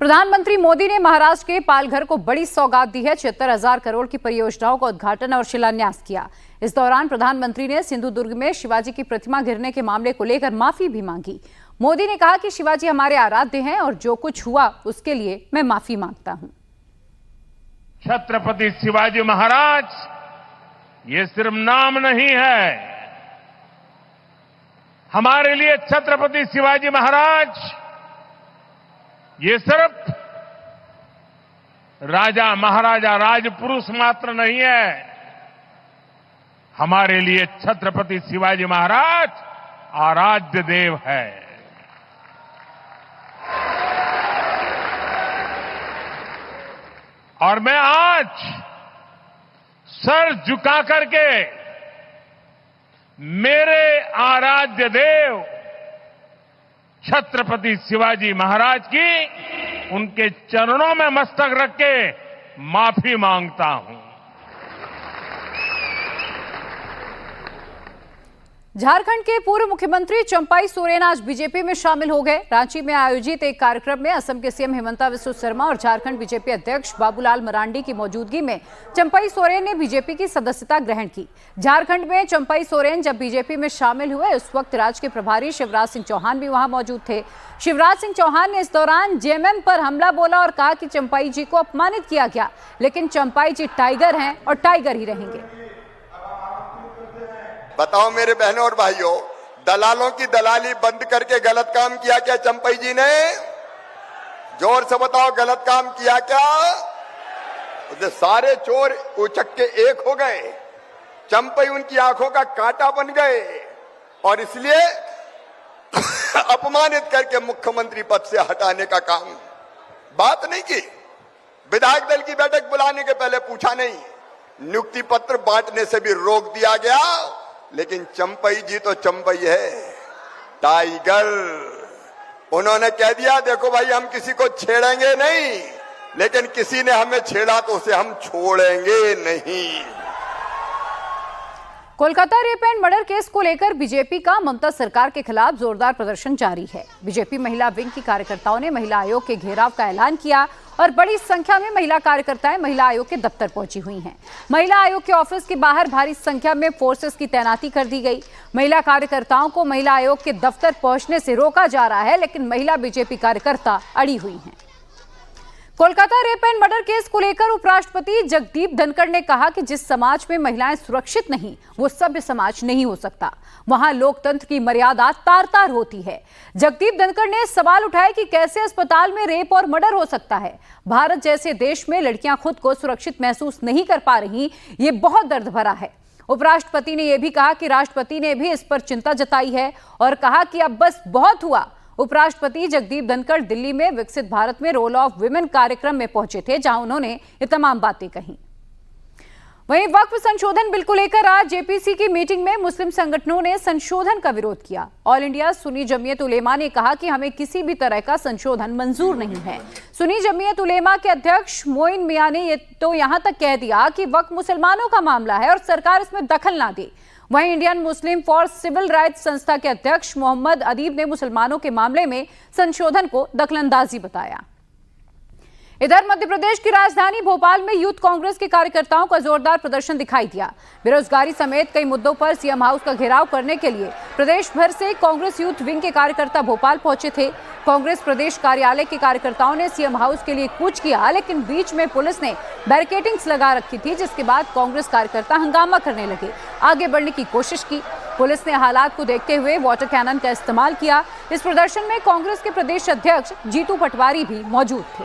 प्रधानमंत्री मोदी ने महाराष्ट्र के पालघर को बड़ी सौगात दी है। 76,000 करोड़ की परियोजनाओं का उद्घाटन और शिलान्यास किया। इस दौरान प्रधानमंत्री ने सिंधुदुर्ग में शिवाजी की प्रतिमा गिरने के मामले को लेकर माफी भी मांगी। मोदी ने कहा कि शिवाजी हमारे आराध्य हैं और जो कुछ हुआ उसके लिए मैं माफी मांगता हूं। छत्रपति शिवाजी महाराज ये सिर्फ नाम नहीं है, हमारे लिए छत्रपति शिवाजी महाराज ये सिर्फ राजा महाराजा राजपुरुष मात्र नहीं है, हमारे लिए छत्रपति शिवाजी महाराज आराध्य देव है। और मैं आज सर झुका करके मेरे आराध्य देव छत्रपति शिवाजी महाराज की उनके चरणों में मस्तक रख के माफी मांगता हूं। झारखंड के पूर्व मुख्यमंत्री चंपाई सोरेन आज बीजेपी में शामिल हो गए। रांची में आयोजित एक कार्यक्रम में असम के सीएम हिमंता बिस्वा शर्मा और झारखंड बीजेपी अध्यक्ष बाबूलाल मरांडी की मौजूदगी में चंपाई सोरेन ने बीजेपी की सदस्यता ग्रहण की। झारखंड में चंपाई सोरेन जब बीजेपी में शामिल हुए उस वक्त राज्य के प्रभारी शिवराज सिंह चौहान भी वहां मौजूद थे। शिवराज सिंह चौहान ने इस दौरान जेएमएम पर हमला बोला और कहा कि चंपाई जी को अपमानित किया गया, लेकिन चंपाई जी टाइगर हैं और टाइगर ही रहेंगे। बताओ मेरे बहनों और भाइयों, दलालों की दलाली बंद करके गलत काम किया क्या चंपाई जी ने? जोर से बताओ, गलत काम किया क्या? सारे चोर उचक के एक हो गए, चंपाई उनकी आंखों का कांटा बन गए और इसलिए अपमानित करके मुख्यमंत्री पद से हटाने का काम बात नहीं की। विधायक दल की बैठक बुलाने के पहले पूछा नहीं, नियुक्ति पत्र बांटने से भी रोक दिया गया। लेकिन चंपाई जी तो चंपाई है, टाइगर। उन्होंने कह दिया देखो भाई, हम किसी को छेड़ेंगे नहीं, लेकिन किसी ने हमें छेड़ा तो उसे हम छोड़ेंगे नहीं। Kolkata rape and murder case को लेकर बीजेपी का ममता सरकार के खिलाफ जोरदार प्रदर्शन जारी है। बीजेपी महिला विंग की कार्यकर्ताओं ने महिला आयोग के घेराव का ऐलान किया और बड़ी संख्या में महिला कार्यकर्ताएं महिला आयोग के दफ्तर पहुंची हुई हैं। महिला आयोग के ऑफिस के बाहर भारी संख्या में फोर्सेस की तैनाती कर दी गई। महिला कार्यकर्ताओं को महिला आयोग के दफ्तर पहुंचने से रोका जा रहा है, लेकिन महिला बीजेपी कार्यकर्ता अड़ी हुई हैं। Kolkata rape and murder case को लेकर उपराष्ट्रपति जगदीप धनखड़ ने कहा कि जिस समाज में महिलाएं सुरक्षित नहीं, वो सभ्य समाज नहीं हो सकता। वहां लोकतंत्र की मर्यादा तार तार होती है। जगदीप धनखड़ ने सवाल उठाया कि कैसे अस्पताल में रेप और मर्डर हो सकता है। भारत जैसे देश में लड़कियां खुद को सुरक्षित महसूस नहीं कर पा रही, ये बहुत दर्द भरा है। उपराष्ट्रपति ने यह भी कहा कि राष्ट्रपति ने भी इस पर चिंता जताई है और कहा कि अब बस बहुत हुआ। उपराष्ट्रपति जगदीप धनखड़ दिल्ली में विकसित भारत में रोल ऑफ विमेन कार्यक्रम में पहुंचे थे, जहां उन्होंने ये तमाम बातें कही। वहीं वक्फ संशोधन बिल को लेकर आज जेपीसी की मीटिंग में मुस्लिम संगठनों ने संशोधन का विरोध किया। ऑल इंडिया सुन्नी जमीयत उलेमा ने कहा कि हमें किसी भी तरह का संशोधन मंजूर नहीं है। सुन्नी जमीयत उलेमा के अध्यक्ष मोइन मियां ने तो यहां तक कह दिया कि वक्फ मुसलमानों का मामला है और सरकार इसमें दखल ना दे। वहीं Indian Muslim for civil rights संस्था के अध्यक्ष मोहम्मद अदीब ने मुसलमानों के मामले में संशोधन को दखलंदाजी बताया। इधर मध्य प्रदेश की राजधानी भोपाल में यूथ कांग्रेस के कार्यकर्ताओं का जोरदार प्रदर्शन दिखाई दिया। बेरोजगारी समेत कई मुद्दों पर सीएम हाउस का घेराव करने के लिए प्रदेश भर से कांग्रेस यूथ विंग के कार्यकर्ता भोपाल पहुंचे थे। कांग्रेस प्रदेश कार्यालय के कार्यकर्ताओं ने सीएम हाउस के लिए कूच किया, लेकिन बीच में पुलिस ने बैरिकेडिंग्स लगा रखी थी, जिसके बाद कांग्रेस कार्यकर्ता हंगामा करने लगे। आगे बढ़ने की कोशिश की। पुलिस ने हालात को देखते हुए वाटर कैनन का इस्तेमाल किया। इस प्रदर्शन में कांग्रेस के प्रदेश अध्यक्ष जीतू पटवारी भी मौजूद थे।